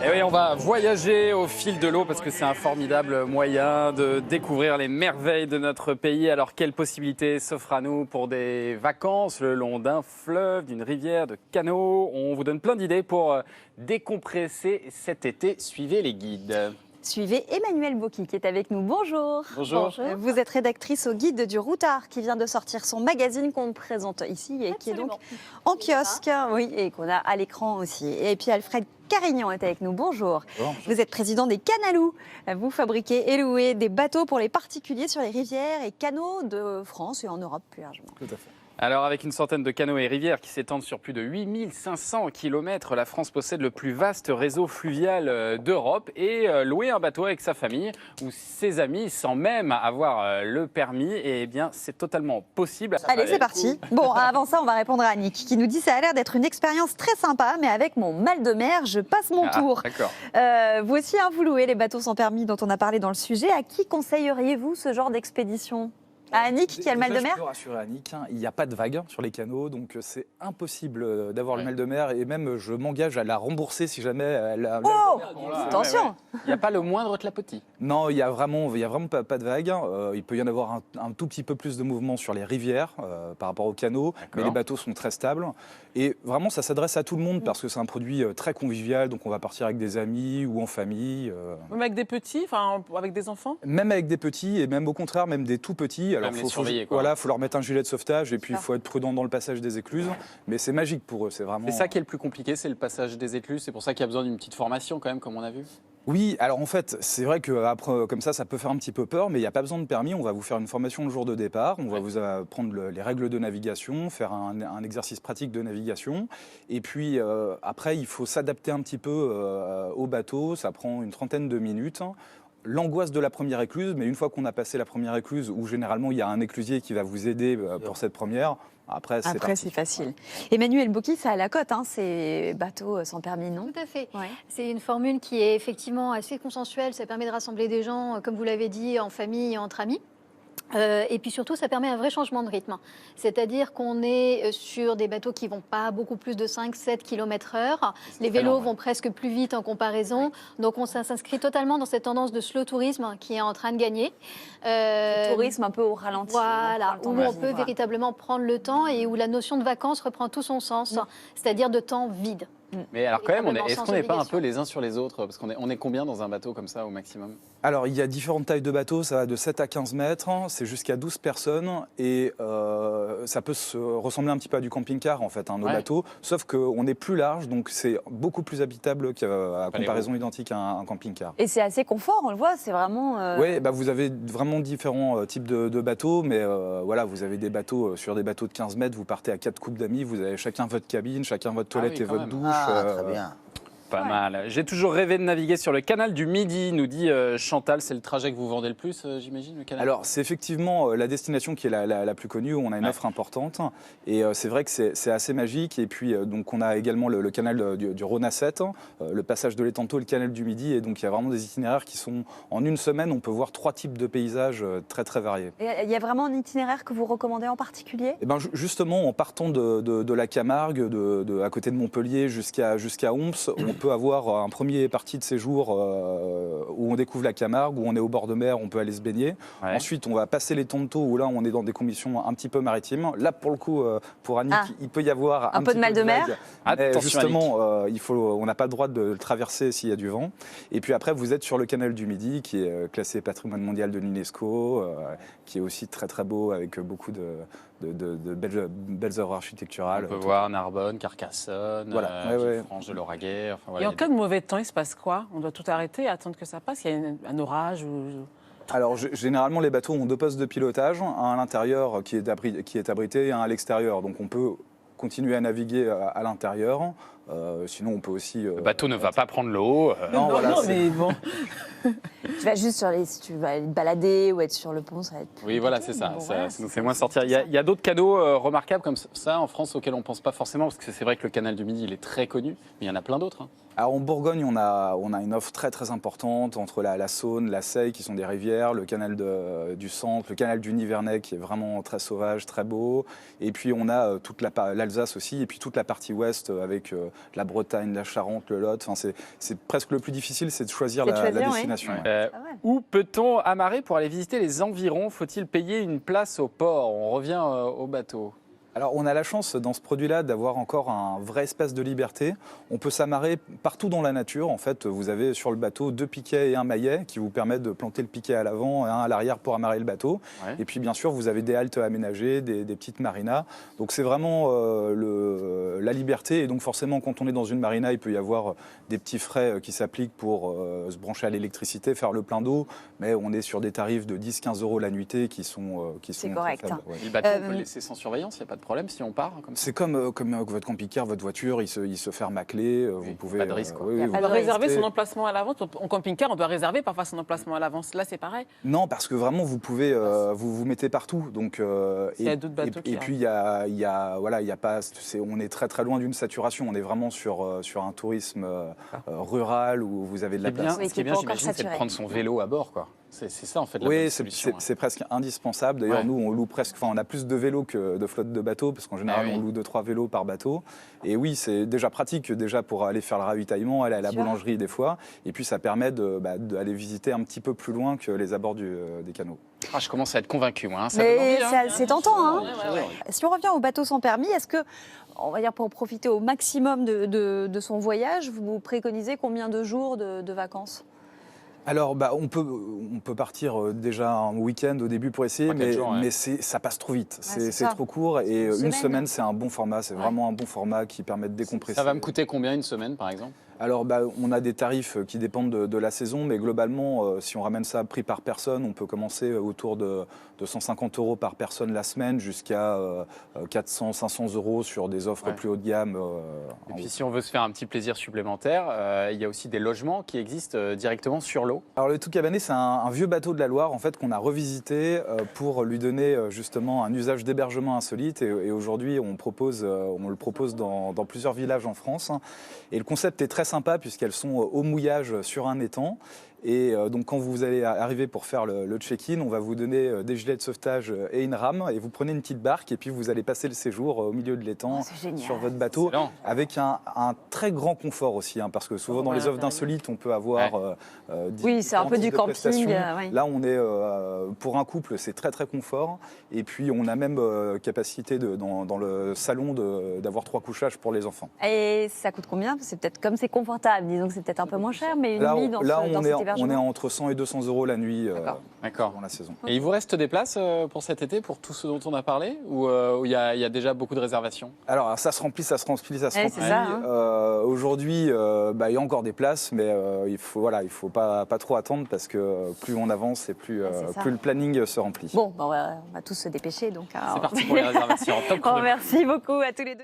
Et oui, on va voyager au fil de l'eau parce que c'est un formidable moyen de découvrir les merveilles de notre pays. Alors, quelles possibilités s'offrent à nous pour des vacances le long d'un fleuve, d'une rivière, de canaux? On vous donne plein d'idées pour décompresser cet été. Suivez les guides. Suivez Emmanuelle Boki qui est avec nous. Bonjour. Bonjour. Vous êtes rédactrice au Guide du Routard qui vient de sortir son magazine qu'on présente ici et qui est donc en kiosque, oui, et qu'on a à l'écran aussi. Et puis Alfred Carignan est avec nous. Bonjour. Bonjour. Vous êtes président des Canalous. Vous fabriquez et louez des bateaux pour les particuliers sur les rivières et canaux de France et en Europe plus largement. Tout à fait. Alors, avec une centaine de canaux et rivières qui s'étendent sur plus de 8500 km, la France possède le plus vaste réseau fluvial d'Europe. Et louer un bateau avec sa famille ou ses amis sans même avoir le permis, eh bien, c'est totalement possible. Allez, c'est parti. Bon, avant ça, on va répondre à Annick qui nous dit « Ça a l'air d'être une expérience très sympa, mais avec mon mal de mer, je passe mon tour. » D'accord. Vous aussi, hein, vous louez les bateaux sans permis dont on a parlé dans le sujet. À qui conseilleriez-vous ce genre d'expédition ? À Annick qui a le mal de mer ? Je peux rassurer Annick, il n'y a pas de vagues sur les canaux, donc c'est impossible d'avoir le mal de mer. Et même, je m'engage à la rembourser si jamais elle a... Oh, attention. Il n'y a pas le moindre clapotis. Non, il n'y a vraiment pas de vagues. Il peut y en avoir un tout petit peu plus de mouvement sur les rivières par rapport aux canaux, mais les bateaux sont très stables. Et vraiment, ça s'adresse à tout le monde parce que c'est un produit très convivial, donc on va partir avec des amis ou en famille. Même avec des petits, enfin avec des enfants ? Même avec des petits et même au contraire, même des tout petits. Alors, faut leur mettre un gilet de sauvetage et puis il faut être prudent dans le passage des écluses. Mais c'est magique pour eux, c'est vraiment... C'est ça qui est le plus compliqué, c'est le passage des écluses. C'est pour ça qu'il y a besoin d'une petite formation quand même, comme on a vu. Oui, alors en fait, c'est vrai que après, comme ça peut faire un petit peu peur, mais il n'y a pas besoin de permis. On va vous faire une formation le jour de départ. On va vous apprendre les règles de navigation, faire un exercice pratique de navigation. Et puis après, il faut s'adapter un petit peu au bateau. Ça prend une trentaine de minutes. L'angoisse de la première écluse, mais une fois qu'on a passé la première écluse, où généralement il y a un éclusier qui va vous aider pour cette première, après c'est facile. Emmanuelle Boki, ça a la cote, hein, ces bateaux sans permis, non ? Tout à fait. Ouais. C'est une formule qui est effectivement assez consensuelle. Ça permet de rassembler des gens, comme vous l'avez dit, en famille et entre amis. Et puis surtout, ça permet un vrai changement de rythme. C'est-à-dire qu'on est sur des bateaux qui ne vont pas beaucoup plus de 5-7 km/h. Les vélos vont presque plus vite en comparaison. Donc ça s'inscrit totalement dans cette tendance de slow tourisme qui est en train de gagner. Tourisme un peu au ralenti. Voilà, où on peut véritablement prendre le temps et où la notion de vacances reprend tout son sens, c'est-à-dire de temps vide. Mais alors quand même, est-ce qu'on n'est pas un peu les uns sur les autres? Parce qu'on est combien dans un bateau comme ça au maximum? Alors, il y a différentes tailles de bateaux, ça va de 7 à 15 mètres, c'est jusqu'à 12 personnes, et ça peut se ressembler un petit peu à du camping-car, en fait, nos bateaux, sauf qu'on est plus large, donc c'est beaucoup plus habitable qu'à comparaison identique à un camping-car. Et c'est assez confort, on le voit, c'est vraiment... Oui, vous avez vraiment différents types de bateaux, mais voilà, vous avez des bateaux, sur des bateaux de 15 mètres, vous partez à 4 couples d'amis, vous avez chacun votre cabine, chacun votre toilette et votre douche. Très bien. Pas mal. J'ai toujours rêvé de naviguer sur le canal du Midi, nous dit Chantal. C'est le trajet que vous vendez le plus, j'imagine, le canal? Alors, c'est effectivement la destination qui est la plus connue, où on a une offre importante. Et c'est vrai que c'est assez magique. Et puis, donc, on a également le canal du Rhône à 7, le passage de l'Étantot, le canal du Midi. Et donc, il y a vraiment des itinéraires qui sont... En une semaine, on peut voir 3 types de paysages très, très variés. Et il y a vraiment un itinéraire que vous recommandez en particulier? Et justement, en partant de la Camargue, à côté de Montpellier jusqu'à Homs, on peut avoir un premier parti de séjour où on découvre la Camargue, où on est au bord de mer, on peut aller se baigner. Ouais. Ensuite, on va passer les Tontos, où là, on est dans des conditions un petit peu maritimes. Là, pour le coup, pour Annick, il peut y avoir un peu de mal de mer. Justement, on n'a pas le droit de le traverser s'il y a du vent. Et puis après, vous êtes sur le canal du Midi, qui est classé patrimoine mondial de l'UNESCO, qui est aussi très très beau, avec beaucoup de belles œuvres architecturales. On peut voir Narbonne, Carcassonne, Franche de Lauragais. Enfin, voilà, et en cas de mauvais temps, il se passe quoi? On doit tout arrêter et attendre que ça passe? Il y a un orage ou... Alors, généralement, les bateaux ont 2 postes de pilotage, un à l'intérieur qui est abrité et un à l'extérieur. Donc, on peut continuer à naviguer à l'intérieur. Sinon, on peut aussi... Le bateau ne va pas prendre l'eau. Non, mais bon... Tu vas juste si tu vas aller te balader ou être sur le pont, ça va être plus... Oui, voilà, c'est ça. Bon, ça nous fait moins sortir. Il y a d'autres canaux remarquables comme ça en France auxquels on ne pense pas forcément, parce que c'est vrai que le canal du Midi, il est très connu, mais il y en a plein d'autres. Alors en Bourgogne, on a une offre très très importante entre la Saône, la Seille, qui sont des rivières, le canal du Centre, le canal du Nivernais, qui est vraiment très sauvage, très beau. Et puis on a toute l'Alsace aussi, et puis toute la partie ouest avec la Bretagne, la Charente, le Lot. Enfin, c'est presque le plus difficile, c'est de choisir C'est de la choisir, oui. destination. Euh, pas mal. où peut-on amarrer pour aller visiter les environs? Faut-il payer une place au port? On revient au bateau. Alors, on a la chance dans ce produit-là d'avoir encore un vrai espace de liberté. On peut s'amarrer partout dans la nature. En fait, vous avez sur le bateau 2 piquets et un maillet qui vous permettent de planter le piquet à l'avant et un à l'arrière pour amarrer le bateau. Ouais. Et puis, bien sûr, vous avez des haltes aménagées, des petites marinas. Donc, c'est vraiment la liberté. Et donc, forcément, quand on est dans une marina, il peut y avoir des petits frais qui s'appliquent pour se brancher à l'électricité, faire le plein d'eau. Mais on est sur des tarifs de 10-15 euros la nuitée qui sont C'est très correct, faibles. hein. Ouais. Et le bateau, on peut le laisser sans surveillance, il n'y a pas de problème si on part comme ça? C'est comme votre camping-car, votre voiture, il se ferme à clé. Vous pouvez. pas de risque, quoi. Oui, Il y a vous pas On de doit pouvez réserver rester. son emplacement à l'avance. En camping-car, on doit réserver parfois son emplacement à l'avance. Là, c'est pareil. Non, parce que vraiment, vous pouvez vous mettez partout. Donc, S'il y a d'autres bateaux qui puis il y a voilà, il y a pas. On est très très loin d'une saturation. On est vraiment sur un tourisme rural où vous avez de la place. Oui, Ce qui est qui bien, peut encore j'imagine, c'est de saturer. prendre son vélo à bord, quoi. C'est ça, en fait, la Oui, bonne c'est solution. c'est presque indispensable. D'ailleurs, Ouais. nous, on loue presque. Enfin, on a plus de vélos que de flotte de bateaux, parce qu'en général, Ah oui. on loue 2-3 vélos par bateau. Et oui, c'est déjà pratique déjà pour aller faire le ravitaillement, aller à la Sûr. boulangerie des fois. Et puis, ça permet d'aller visiter un petit peu plus loin que les abords des canaux. Ah, je commence à être convaincu, moi. Hein. Ça donne Mais envie, hein. c'est tentant, hein. Ouais, ouais. Si on revient au bateau sans permis, est-ce que, on va dire pour profiter au maximum de son voyage, vous préconisez combien de jours de vacances? Alors, on peut partir déjà un week-end au début pour essayer, 3-4 jours, ouais. mais ça passe trop vite. c'est C'est ça. trop court et Une une semaine. semaine, c'est un bon format. C'est vraiment un bon format qui permet de décompresser. Ça va me coûter combien une semaine, par exemple? Alors, on a des tarifs qui dépendent de la saison, mais globalement, si on ramène ça à prix par personne, on peut commencer autour de 150 euros par personne la semaine jusqu'à 400-500 euros sur des offres Ouais. plus haut de gamme. Et puis, si on veut se faire un petit plaisir supplémentaire, il y a aussi des logements qui existent directement sur l'eau. Alors le Tout Cabané, c'est un vieux bateau de la Loire en fait qu'on a revisité pour lui donner justement un usage d'hébergement insolite et aujourd'hui on le propose dans plusieurs villages en France et le concept est très sympa puisqu'elles sont au mouillage sur un étang. Et donc quand vous allez arriver pour faire le check-in, on va vous donner des gilets de sauvetage et une rame et vous prenez une petite barque et puis vous allez passer le séjour au milieu de l'étang Oh, c'est génial. sur votre bateau Excellent. avec un très grand confort aussi parce que souvent dans Ouais, les offres intérieur. d'insolites on peut avoir Oui, c'est un peu différents du types de camping, prestations. oui. Là on est pour un couple c'est très très confort et puis on a même capacité dans le salon d'avoir 3 couchages pour les enfants. Et ça coûte combien? C'est peut-être comme c'est confortable, disons que c'est peut-être un peu moins cher, mais une Là, nuit dans, là, dans on cet est hébergement. entre 100 et 200 euros la nuit D'accord. dans la saison. Et il vous reste des places pour cet été, pour tout ce dont on a parlé? Ou il y a déjà beaucoup de réservations? Alors ça se remplit. Ouais, c'est ça, hein. Aujourd'hui, il y a encore des places, mais il faut pas trop attendre parce que plus on avance et plus c'est ça. le planning se remplit. Bon, on va tous se dépêcher. Donc, C'est parti pour les réservations. Top chrono. merci beaucoup à tous les deux.